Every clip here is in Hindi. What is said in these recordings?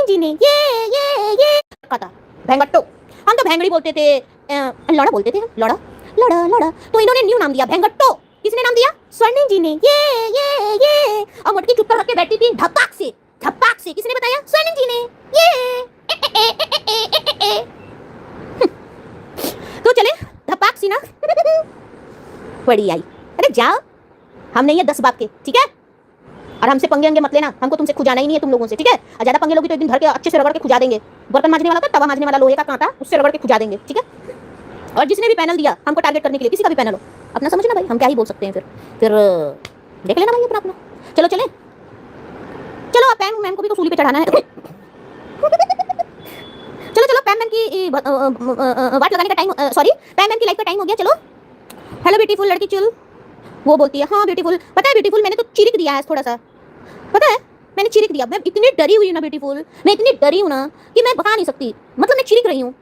स्वर्णिम जी ने ये कहा था भेंगट्टो। हम तो भेंगड़ी बोलते थे, लड़ा बोलते थे, लड़ा लड़ा लड़ा, तो इन्होंने न्यू नाम दिया भेंगट्टो। किसने नाम दिया? स्वर्णिम जी ने। ये और मटकी चुप कर के बैठी थी धपाक से। किसने बताया? स्वर्णिम जी ने। ये तो चले धपाक सी ना बड़ी आई। अरे जाओ, हम नहीं है 10 बाप के, ठीक है? और हमसे पंगे अंगे मत लेना, हमको तुमसे खुजाना ही नहीं है तुम लोगों से, ठीक है? और ज्यादा पंगे लोगी तो एक दिन घर के अच्छे से रगड़ के खुजा देंगे। बर्तन मांजने वाला था, तवा मांजने वाला लोहे का कांटा, उससे रगड़ के खुजा देंगे, ठीक है? और जिसने भी पैनल दिया हमको टारगेट करने के लिए, किसी का भी पैनल हो, अपना समझना भाई, हम क्या ही बोल सकते हैं। फिर देख लेना भाई अपना अपना। चलो चले, चलो पैन मैन को भी तो सूली पे चढ़ाना है। चलो पैन मैन की वाट लगाने का टाइम, सॉरी पैन मैन की लाइफ का टाइम हो गया। चलो हेलो ब्यूटीफुल लड़की चुल, वो बोलती है हाँ ब्यूटीफुल। पता है ब्यूटीफुल, मैंने तो चिरिक दिया है थोड़ा सा, पता है मैंने चिरिक दिया। मैं इतनी डरी हुई हूँ ना ब्यूटीफुल, मैं इतनी डरी हूँ ना कि मैं बता नहीं सकती, मतलब मैं चिरिक रही हूँ,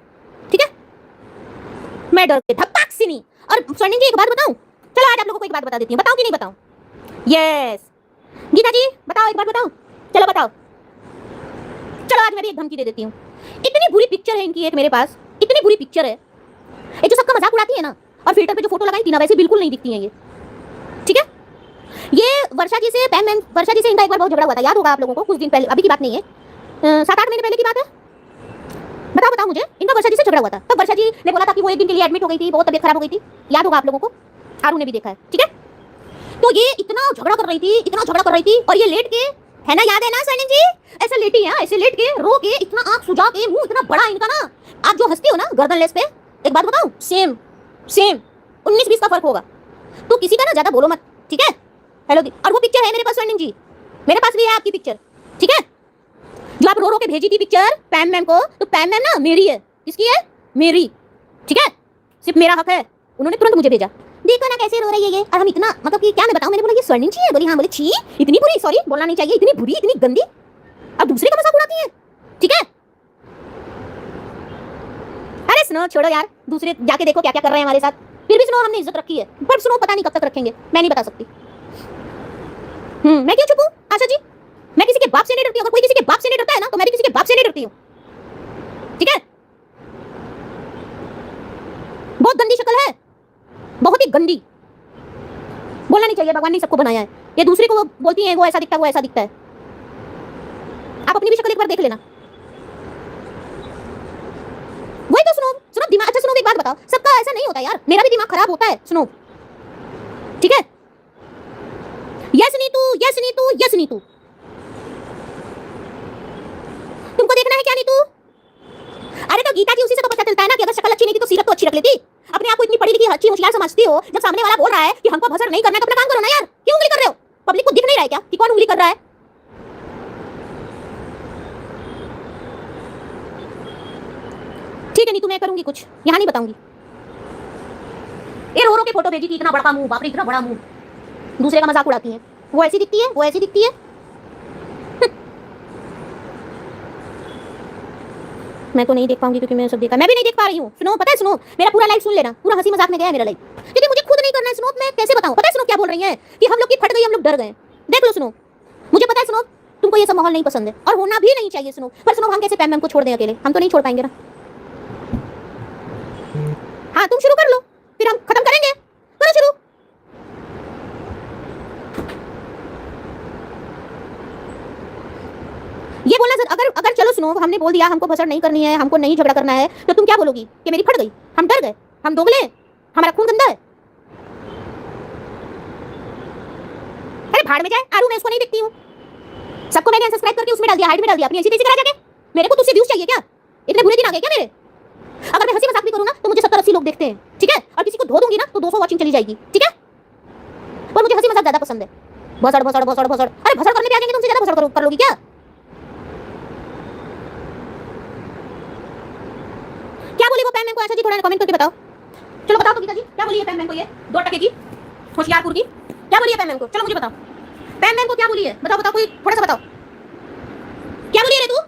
ठीक है? मैं डर के धपाक सी नहीं। और स्वर्णिम जी एक बात बताऊं, चलो आज आप लोगों को एक बात बता देती हूँ, बताऊं कि नहीं बताऊं? यस गीता जी बताओ, एक बात बताओ, चलो बताओ। चलो आज मैं भी एक धमकी दे देती हूँ। इतनी बुरी पिक्चर है इनकी एक मेरे पास, इतनी बुरी पिक्चर है, ये जो सबका मजाक उड़ाती है ना, और फिल्टर पे जो फोटो लगाई थी ना, वैसे बिल्कुल नहीं दिखती है ये, ठीक है? ये वर्षा जी से पैन मैन, वर्षा जी से इनका एक बार बहुत झगड़ा हुआ था, याद होगा आप लोगों को, कुछ दिन पहले, अभी की बात नहीं है, 7-8 महीने पहले की बात है। बताओ मुझे, इनका वर्षा जी से झगड़ा हुआ था। तब वर्षा जी ने बोला था कि वो एक दिन के लिए एडमिट हो गई थी, बहुत तबीयत खराब हो गई थी, याद होगा आप लोगों को, आरू ने भी देखा है, ठीक है? तो ये इतना झगड़ा कर रही थी, और ये लेट के, है ना, याद है ना स्वर्णिम जी, ऐसे लेटी है, ऐसे लेट के रो के, इतना आंख सुजा के, मुंह इतना बड़ा इनका ना, आप जो हंसती हो ना गर्दन लेस पे, एक बात बताऊं, सेम 19-20 का फर्क होगा। तो किसी का ना ज्यादा बोलो मत, ठीक है? हेलो दी, और वो पिक्चर है मेरे पास स्वर्णिम जी, मेरे पास भी है आपकी पिक्चर, ठीक है? जो आप रो के भेजी थी पिक्चर पैम मैम को, तो पैम मैम ना मेरी है, किसकी है? मेरी, ठीक है? सिर्फ मेरा हक है, उन्होंने तुरंत मुझे भेजा, देखो ना कैसे रो रही है ये। और हम इतना, मतलब कि क्या मैं बताऊं, मैंने बोला ये स्वर्णिम जी है, बोली हाँ, बोले छी इतनी बुरी, सॉरी बोलना नहीं चाहिए, इतनी बुरी, इतनी गंदी, अब दूसरे का मजाक उड़ाती है, ठीक है? अरे सुनो, छोड़ो यार, दूसरे जाके देखो क्या क्या कर रहे हैं हमारे साथ। फिर भी सुनो, हमने इज्जत रखी है, पर सुनो पता नहीं कब तक रखेंगे, मैं नहीं बता सकती। मैं क्यों चुप हूं आशा जी? मैं किसी के बाप से नहीं डरती, अगर कोई किसी के बाप से नहीं डरता है ना, तो मैं भी किसी के बाप से नहीं डरती हूं, ठीक है? बहुत गंदी शक्ल है, बहुत ही गंदी, बोलना नहीं चाहिए, भगवान ने सबको बनाया है। ये दूसरे को बोलती है वो ऐसा दिखता है, वो ऐसा दिखता है, आप अपनी भी शक्ल एक बार देख लेना। वही तो सुनो दिमाग, अच्छा सुनो एक बात बताओ, सबका ऐसा नहीं होता यार, मेरा भी दिमाग खराब होता है, सुनो, ठीक है? यस नीतू, तुमको देखना है क्या नीतू? अरे तो गीता जी उसी से तो पता चलता है ना कि अगर शक्ल अच्छी नहीं थी तो सीरत तो अच्छी रख लेती। अपने आप को इतनी पढ़ी लिखी अच्छी होशियार समझती हो, जब सामने वाला बोल रहा है कि हमको भसड़ नहीं करना है तो अपना काम करो ना यार, क्यों उंगली कर रहे हो? पब्लिक को दिख नहीं रहा है क्या कि कौन उंगली कर रहा है? ठीक है नीतू, मैं करूंगी कुछ, यहाँ नहीं बताऊंगी। ये रो रो के फोटो भेजी थी, इतना बड़ा मुंह, बाप रे इतना बड़ा मुंह, दूसरे का मजाक उड़ाती है, वो ऐसी दिखती है, वो ऐसी दिखती है। मैं तो नहीं देख पाऊंगी क्योंकि मैंने सब देखा, मैं भी नहीं देख पा रही हूँ। सुनो पता है, सुनो मेरा पूरा लाइफ सुन लेना, पूरा हंसी मजाक में गया है मेरा लाइफ, क्योंकि मुझे खुद नहीं करना है। सुनो मैं कैसे बताऊं, पता है सुनो क्या बोल रही है कि हम लोग की फट गई, हम लोग डर गए, देख लो सुनो, मुझे पता है सुनो तुमको ये सब माहौल नहीं पसंद है और होना भी नहीं चाहिए सुनो, पर सुनो हम कैसे पैम मैम को छोड़ दें अकेले, हम तो नहीं छोड़ पाएंगे ना। हाँ तुम शुरू कर लो, फिर हम खत्म करेंगे, करो शुरू। ये बोलना सर, अगर चलो सुनो हमने बोल दिया हमको भसड़ नहीं करनी है, हमको नहीं झगड़ा करना है, तो तुम क्या बोलोगी कि मेरी फट गई, हम डर गए, हम दोगले, हमारा खून गंदा है? अरे भाड़ में जाए आरू, मैं उसको नहीं दिखती हूँ, सबको मैंने सब्सक्राइब करके उसमें डाल दिया, हाइड में डाल दिया, अपनी ऐसी तेजी करा जाके। मेरे को तुझसे व्यूज चाहिए क्या? इतने बुरे दिन आ गए क्या मेरे? अगर मैं हंसी मजाक भी करूँ ना तो मुझे 70-80 लोग देखते हैं, ठीक है? और किसी को धो दूंगी ना तो 200 वॉचिंग चली जाएगी, ठीक है? पर मुझे हंसी मजाक ज्यादा पसंद है। भसड़ भसड़ भसड़ भसड़, अरे भसड़ करने पे आ जाएंगे, तुमसे ज्यादा भसड़ कर लोगी क्या? क्या बोली वो पैन मैम को? आशा जी थोड़ा कमेंट करके बताओ, चलो बताओ तो गीता जी क्या बोली है पैन मैम को, ये 2 टके की होशियारपुर की क्या बोली है पैन मैम को? चलो मुझे बताओ पैन मैम को क्या बोली है, बताओ कोई थोड़ा सा बताओ, क्या बोली है रे तू?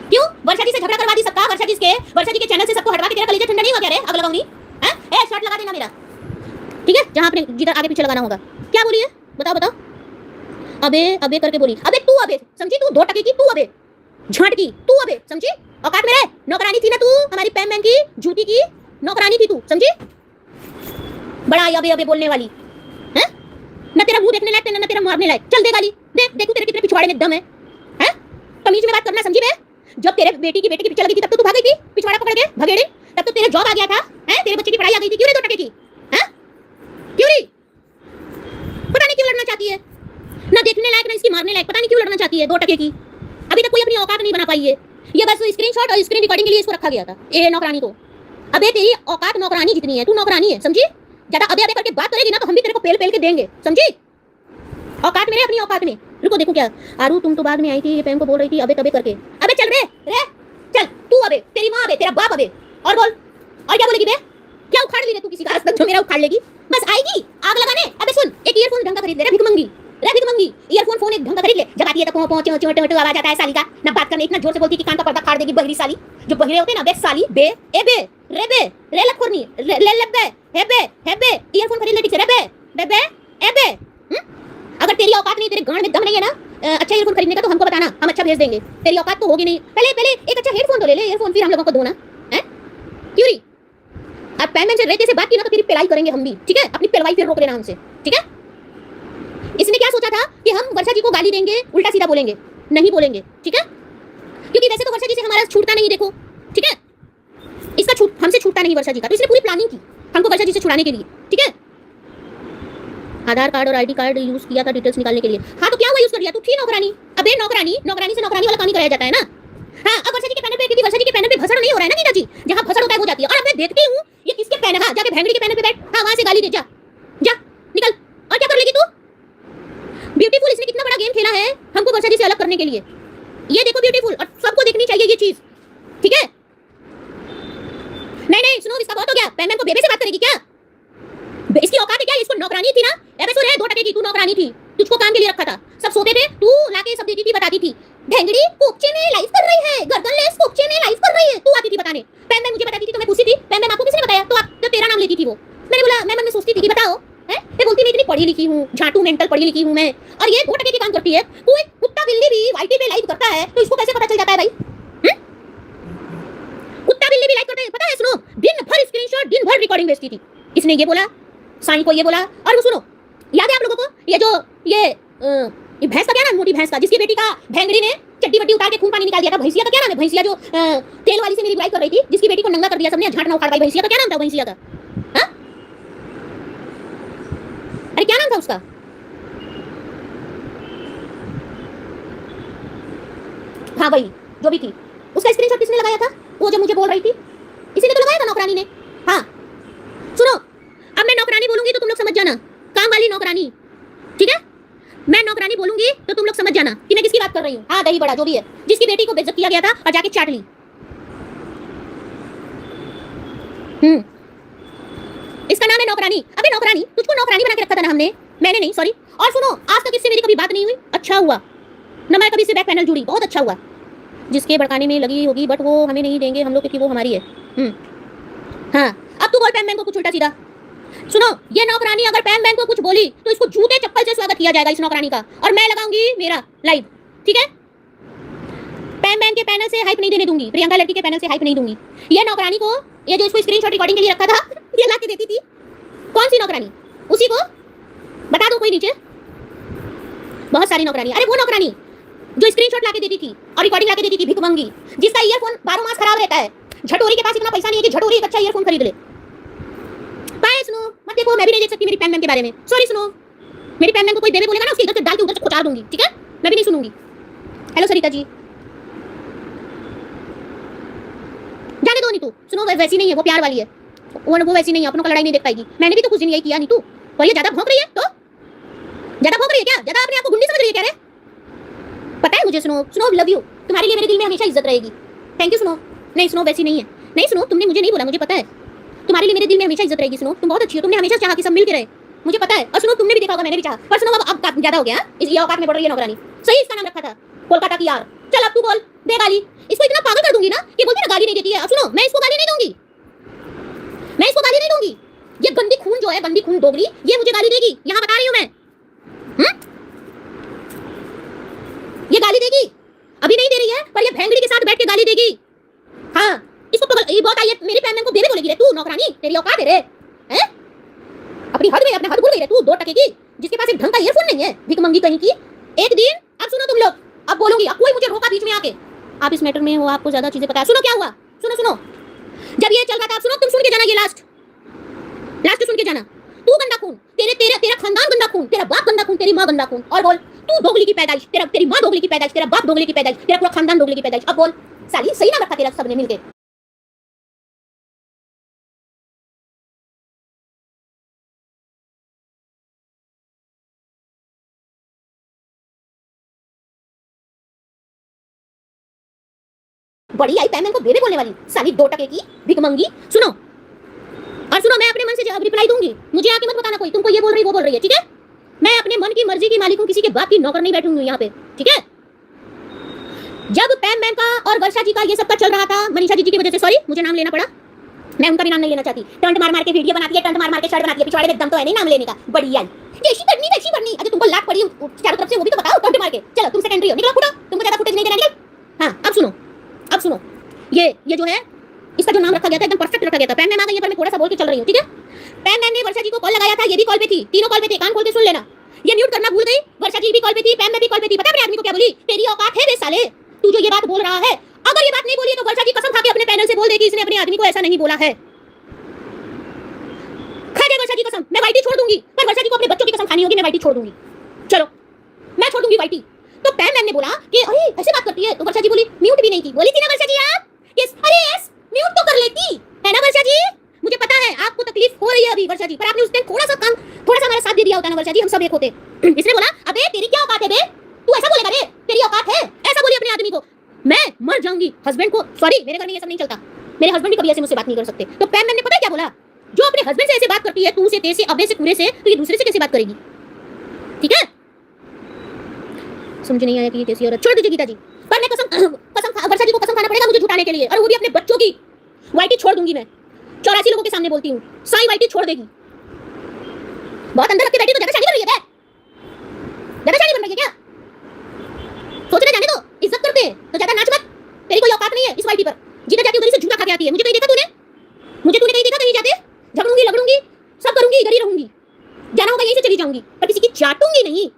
क्यों वर्षा जी से झगड़ा करवा दी सबका, वर्षा जी के चैनल से सबको हटवा के तेरा कलेजा ठंडा नहीं हुआ क्या रे? आग लगाऊंगी हैं? ए शर्ट लगा देना मेरा, ठीक है? जहां अपने जिधर आगे पीछे लगाना होगा। क्या बोली है बताओ? अबे करके बोली, अबे तू, अबे समझी तू, 2 टके की तू, अबे झांटकी तू अबे, समझी? औकात में रह। नौकरानी थी ना तू हमारी पैम मैम की, झूठी की नौकरानी थी तू, समझी? बड़ा अबे अबे बोलने वाली हैं? ना तेरा मुंह देखने लायक ना तेरा मारने लायक। चल दे गाली, देख देखू तेरे कितने पिछवाड़े में दम है। हैं? तमीज में बात करना, समझी बे? जब तेरे बेटी की पिक्चर लगी थी तब तो तू भाग गई थी पिछवाड़ा पकड़ के, भगेड़े। तब तो तेरे जॉब आ गया था, हैं? तेरे बच्चे की पढ़ाई आ गई थी। क्यों रे 2 टके की? हैं? क्यों रे? पता नहीं क्यों लड़ना चाहती है, ना देखने लायक ना इसकी मारने लायक। पता नहीं क्यों लड़ना चाहती है 2 टके की। अभी तक कोई अपनी औकात नहीं बना पाई है। ये बस स्क्रीनशॉट और स्क्रीन रिकॉर्डिंग के लिए इसको रखा गया था, ये नौकरानी को। अबे तेरी औकात नौकरानी जितनी है, तू नौकरानी है, समझी? ज्यादा अबे अबे करके बात करेगी ना तो हम भी तेरे को पेल पेल के देंगे, समझी? औकात में, अपनी औकात में। रुको देखो क्या आरू, तुम तो बाद में आई थी, ये पैम को बोल रही थी अबे तबे करके। अबे चल रे चल, तू अबे, तेरी माँ अबे, तेरा बाप अबे। और बोल, और क्या बोलेगी बे? क्या उखाड़ ली रे तू किसी का आज तक जो मेरा उखाड़ लेगी? बस आएगी आग लगाने। अबे सुन, एक ईयरफोन ढंग का खरीद ले रे भिखमंगी, रे भिखमंगी। ईयरफोन फोन एक ढंग का खरीद ले। जब आती है तो पहुंच पहुंच पहुंच आवाज आता है साली का। ना बात करने इतना जोर से बोलती कि कान का पर्दा फाड़ देगी बहरी साली। जो बहरे होते हैं ना बे साली, बे ए बे रे बे रे लखोरनी ले ले बे हे बे ईयरफोन खरीद ले ठीक से रे बे बे ए बे। अगर तेरी औकात नहीं, तेरे गांड में दम नहीं है ना अच्छा ईयरफोन खरीदने का तो हमको बताना, हम अच्छा भेज देंगे। तेरी औकात तो होगी नहीं। पहले एक अच्छा हेडफोन तो ले ले, ईयरफोन फिर हम लोगों को दो ना, हैं? क्यों री? अब पेमेंट से रहते से बात की ना तो तेरी पिलाई करेंगे हम भी, ठीक है? अपनी पिलवाई फिर रोक लेना हमसे, ठीक है? इसने क्या सोचा था कि हम वर्षा जी को गाली देंगे, उल्टा सीधा बोलेंगे? नहीं बोलेंगे, ठीक है? क्योंकि वैसे तो वर्षा जी से हमारा छूटता नहीं, देखो, ठीक है? इसका हमसे छूटता नहीं वर्षा जी का, तो इसने पूरी प्लानिंग की हमको वर्षा जी से छुड़ाने के लिए, ठीक है? आधार कार्ड और आईडी कार्ड यूज किया था डिटेल्स निकालने के लिए। हाँ तो क्या हुआ यूज कर लिया? तू थी नौकरानी। अबे नौकरानी से नौकरानी वाला काम ही कराया जाता है ना। हाँ, अब वर्षा जी के पैनल पे, क्योंकि वर्षा जी के पैनल पे भसड़ नहीं हो रहा है ना नीता जी, जहाँ भसड़ होता है वो जाती है। और अब मैं देखती हूँ ये किसके पैनल, हाँ जाके भेंगड़ी के पैनल पे बैठ, हाँ वहां से गाली दे, जा जा निकल। और क्या कर लेगी तू? ब्यूटीफुल, इसने कितना बड़ा गेम खेला है हमको वर्षा जी से अलग करने के लिए। ये देखो ब्यूटीफुल, और सबको देखनी चाहिए ये चीज, ठीक है? नहीं सुनो, इसका बहुत हो गया। पैनल को बेबे से बात करेगी क्या? इसकी औकात है क्या? इसको नौकरानी थी ना? अबे सुन रे 2 टके की, तू नौकरानी थी, तुझको काम के लिए रखा था। सब सोते थे, तू लाके सब देती थी, बताती थी भेंगड़ी कोपचे में लाइव कर रही है, गर्दन लेस कोपचे में लाइव कर रही है। तू आती थी बताने, पैम मुझे बताती थी तो मैं पूछती थी पैम आपको किसने बताया? तो आप तो तेरा नाम लेती थी वो। मैंने बोला, मैं मन में सोचती थी कि बताओ, हैं? ये बोलती मैं इतनी पढ़ी लिखी हूं, झाटू मेंटल पढ़ी लिखी हूं मैं, और ये 2 टके की काम करती है। कोई कुत्ता बिल्ली भी वाईटी पे लाइव करता है तो इसको कैसे पता चल जाता है भाई? कुत्ता बिल्ली भी लाइव करते हैं, पता है? सुनो, दिन भर स्क्रीनशॉट, दिन भर रिकॉर्डिंग भेजती थी। इसने ये बोला, साई को ये बोला, और वो सुनो, याद है आप लोगों को ये जो ये भैंस का क्या नाम, मोटी भैंस का, जिसकी बेटी का भेंगड़ी ने चड्डी वड्डी उतार के खून पानी निकाल दिया था। भैंसिया का क्या नाम है? भैंसिया जो तेल वाली से मेरी बुराई कर रही थी, जिसकी बेटी को नंगा कर दिया सबने, झाटना उखाड़ पाई। भैंसिया का क्या नाम था? भैंसिया का, हाँ? अरे क्या नाम था उसका? हाँ वही जो भी थी। उसका स्क्रीनशॉट किसने लगाया था? वो जो मुझे बोल रही थी, इसी ने तो लगाया था, नौकरानी ने। हाँ सुनो, अब मैं नौकरानी बोलूंगी तो तुम लोग समझ जाना, काम वाली नौकरानी, ठीक है? मैं नौकरानी बोलूंगी तो तुम लोग समझ जाना कि मैं किसकी बात कर रही हूँ। हाँ दही बड़ा जो भी है, जिसकी बेटी को बेइज्जत किया गया था और जाके चाट ली। इसका नाम है नौकरानी। अबे नौकरानी, तुझको नौकरानी बना के रखा था ना हमने, मैंने नहीं, सॉरी। और सुनो, आज तक इससे मेरी कभी बात नहीं हुई, अच्छा हुआ ना, मैं कभी से बैक पैनल जुड़ी, बहुत अच्छा हुआ। जिसके भड़काने में लगी होगी, बट वो हमें नहीं देंगे हम लोग, क्योंकि वो हमारी है। हाँ अब तू बोल पैम मैम को कुछ उल्टा सीधा। सुनो, ये नौकरानी अगर पैम मैम को कुछ बोली तो इसको जूते चप्पल से स्वागत किया जाएगा इस नौकरानी का, और मैं लगाऊंगी मेरा लाइव, ठीक है? पैम मैम के पैनल से हाइप नहीं देने दूंगी, प्रियंका लड़की के पैनल से हाइप नहीं दूंगी। ये नौकरानी को, ये जो इसको स्क्रीनशॉट रिकॉर्डिंग के लिए रखा था, ये ला के देती थी। कौन सी नौकरानी? उसी को बता दो कोई नीचे, बहुत सारी नौकरानी। अरे वो नौकरानी जो स्क्रीनशॉट लाके देती थी और रिकॉर्डिंग लाके देती थी, भिखमंगी, जिसका ईयरफोन 12 मास खराब रहता है। झटोरी के पास इतना पैसा नहीं है कि झटोरी एक अच्छा ईयरफोन खरीद ले। बाय सुनो, मत देखो, मैं भी नहीं देख सकती मेरी पैम मैम के बारे में, सॉरी। सुनो, मेरी पैम मैम को कोई बेबे बोलेगा ना, उसके इधर से डाल के उधर से खुचार दूंगी, ठीक है? मैं भी नहीं सुनूंगी। हेलो सरिता जी, जाने दो। नहीं तू सुनो, वैसी नहीं है वो, प्यार वाली है वो वैसी नहीं है, अपनों का लड़ाई नहीं देख पाएगी। मैंने भी तो कुछ दिन यही किया। नहीं तू पर ये ज्यादा भौंक रही है, तो ज्यादा भौंक रही है क्या? ज्यादा अपने आप को गुंडी समझ रही है क्या रे? पता है मुझे। सुनो, लव यू, तुम्हारे लिए मेरे दिल में हमेशा इज्जत रहेगी। Thank you. सुनो, नहीं सुनो, वैसी नहीं है। नहीं सुनो, तुमने मुझे नहीं बोला, मुझे पता है, तुम्हारे लिए मेरे दिल में हमेशा इज्जत रहेगी। सुनो, तुम बहुत अच्छी हो, तुमने हमेशा चाहा कि सब मिल के रहे, मुझे पता है। और सुनो, तुमने भी देखा होगा, मैंने भी चाहा। पर सुनो, अब ज्यादा हो गया, इस औकात में बढ़ रही है नौकरानी। सही इसका नाम रखा था, कोलकाता की यार। चल अब तू बोल, दे गाली। इसको इतना पागल कर दूंगी ना कि बोलती ना गाली नहीं देती है। अब सुनो, मैं इसको गाली नहीं दूंगी, मैं इसको गाली नहीं दूंगी। ये गंदी खून जो है, गंदी खून डोगरी, ये मुझे गाली देगी, यहां बता रही हूं मैं। ये गाली देगी, अभी नहीं दे रही है, पर ये गाली देगी। हाँ इसको पकड़, ये बहुत आई है मेरी पैन मैन को बेबे बोलेगी रे तू, नौकरानी तेरी औकात है रे, हैं? अपनी हद में अपने हद भूल गई रे तू, 2 टके की जिसके पास एक ढंग का ईयरफोन नहीं है, भिख मंगी कहीं की। एक दिन अब सुनो तुम लोग, अब बोलूंगी, अब कोई मुझे रोका बीच में आके, आप इस मैटर में हो, आपको ज्यादा चीजें पता है। सुनो क्या हुआ, सुनो सुनो, जब ये चल रहा था, आप सुनो, तुम सुन के जाना, ये लास्ट सुन के जाना। तू गंदा खून, तेरे तेरा तेरा खानदान गंदा खून, तेरा बाप गंदा खून, तेरी माँ गंदा खून, और बोल तू दोगली की पैदाइश, तेरी माँ दोगली की पैदाइश, तेरा बाप दोगली की पैदाइश, तेरा पूरा खानदान दोगली की पैदाइश। अब बोल साली, सही नाम रखा तेरा सबने मिलके। बड़ी आई पैन मैन को बेबे बोलने वाली साली, 2 टके की भिख मंगी। सुनो और सुनो, मैं अपने मन से जवाब रिप्लाई दूंगी, मुझे आके मत बताना कोई तुमको ये बोल रही वो बोल रही है, ठीक है? मैं अपने मन की मर्जी की मालिक हूं, किसी के बाप की नौकर नहीं बैठूंगी यहाँ पे, ठीक है? जब पैम मैम का और वर्षा जी का ये सब का चल रहा था, मनीषा जी की वजह से, सॉरी मुझे नाम लेना पड़ा, मैं उनका भी नाम नहीं लेना चाहती। टंट मार मार के वीडियो बनाती है, टंट मार मार के शर्ट बनाती है, पिछवाड़े में दम तो है नहीं नाम लेने का। बड़ी आई कैसी करनी वैसी करनी, अगर तुमको लात पड़ी चारों तरफ से वो भी तो बताओ, टंट मार के। चलो तुम सेकेंडरी हो, निकलो फुटो, तुमको ज्यादा फुटेज नहीं देना, निकल। हाँ अब सुनो, ये जो है इसका जो नाम रखा गया था एकदम परफेक्ट रखा गया था। पैन मैम आ गई है पर मैं थोड़ा सा बोल के चल रही हूँ, ठीक है? पैन मैम ने वर्षा जी को कॉल लगाया था, ये भी कॉल पे थी, तीनों कॉल पे थे, कान खोल के सुन लेना। ये म्यूट करना भूल गई, वर्षा जी भी कॉल पे थी, पैन में भी कॉल पे थी। पता है अपने आदमी को क्या बोली? तेरी औकात है रे साले, तू जो ये बात बोल रहा है, अगर ये बात नहीं बोली तो वर्षा जी कसम खा के अपने पैनल से बोल देगी इसने अपने आदमी को ऐसा नहीं बोला है। खा दे वर्षा जी कसम, मैं वाइटी छोड़ दूंगी, पर वर्षा जी को अपने बच्चों की कसम खानी होगी, मैं वाइटी छोड़ दूंगी। चलो मैं छोड़ दूंगी वाइटी। तो पैन मैम ने बोला कि अरे ऐसे बात करती है, तो वर्षा जी बोली, म्यूट भी नहीं की, बोली थी ना वर्षा जी आप, यस अरे यस म्यूट तो कर लेती है ना वर्षा जी, मुझे पता है आपको तकलीफ हो रही है अभी वर्षा जी, पर आपने उस दिन थोड़ा सा हमारा साथ दे दिया होता ना वर्षा जी, हम सब एक होते। इसने बोला अबे तेरी क्या औकात है बे, तू ऐसा बोलेगा रे, तेरी औकात है, ऐसा बोली अपने आदमी को। मैं मर जाऊंगी, हस्बैंड को, सॉरी मेरे घर में ये सब नहीं चलता, मेरे हस्बैंड भी कभी ऐसे मुझसे बात नहीं कर सकते। तो पैम मैम ने पता है क्या बोला, जो अपने हस्बैंड से ऐसे बात करती है, तू से, तेरे से, अबे से, पूरे से, तो ये दूसरे से कैसे बात करेगी? ठीक है, समझ नहीं आया कि ये कैसी औरत। छोड़ दीजिए गीता जी, पर मैं कसम वर्षा जी को कसम खाना पड़ेगा मुझे झुठाने के लिए, और वो भी अपने बच्चों की। वाइटी छोड़ दूंगी मैं, 84 लोगों के सामने बोलती हूँ, साई वाइटी छोड़ देगी। बहुत अंदर रख के बैठी तो ज्यादा शादी बन रही है, ज्यादा शादी बन रही है क्या? सोचने जाने दो, इज्जत करते हैं तो ज्यादा नाच मत, तेरी कोई औकात नहीं है इस वाइटी पर। जिधर जाती उधर से झूठा खा के आती है। मुझे कहीं देखा तूने? मुझे तूने कहीं देखा कहीं जाते? झगड़ूंगी लगड़ूंगी सब करूंगी, इधर ही रहूंगी, जाना होगा यहीं से चली जाऊंगी, पर किसी की चाटूंगी नहीं।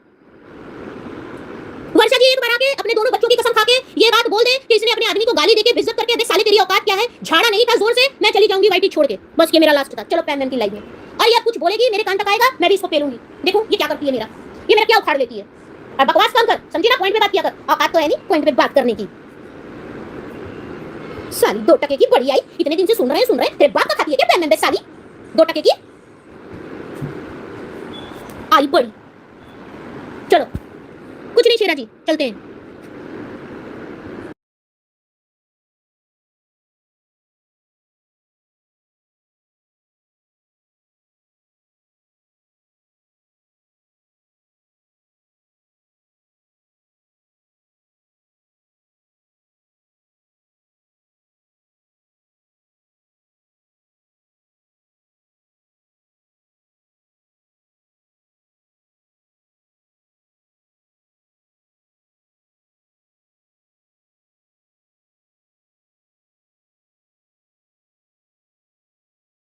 वर्षा जी एक बार आके अपने दोनों बच्चों की कसम खा के ये बात बोल दे कि इसने अपने आदमी को गाली देके बेइज्जत करके, अबे साले तेरी औकात क्या है, झाड़ा नहीं था जोर से, मैं चली जाऊंगी वाइटी छोड़ के, बस ये मेरा लास्ट था। चलो पैन मैम की लाइफ में, और ये कुछ बोलेगी मेरे कान तक आएगा, मैं भी इसको पेलूंगी। देखो ये क्या करती है, ये मेरा क्या उखाड़ लेती है। और बकवास कम कर, समझी ना, पॉइंट पे बात किया कर, औकात तो है नहीं पॉइंट पे बात करने की। साली 2 टके की बड़ी आई, इतने दिन से सुन रहे हैं, तेरे बाप का खाती है क्या पैन मैम साली, 2 टके की आई बड़ी। चलो कुछ नहीं शेरा जी, चलते हैं।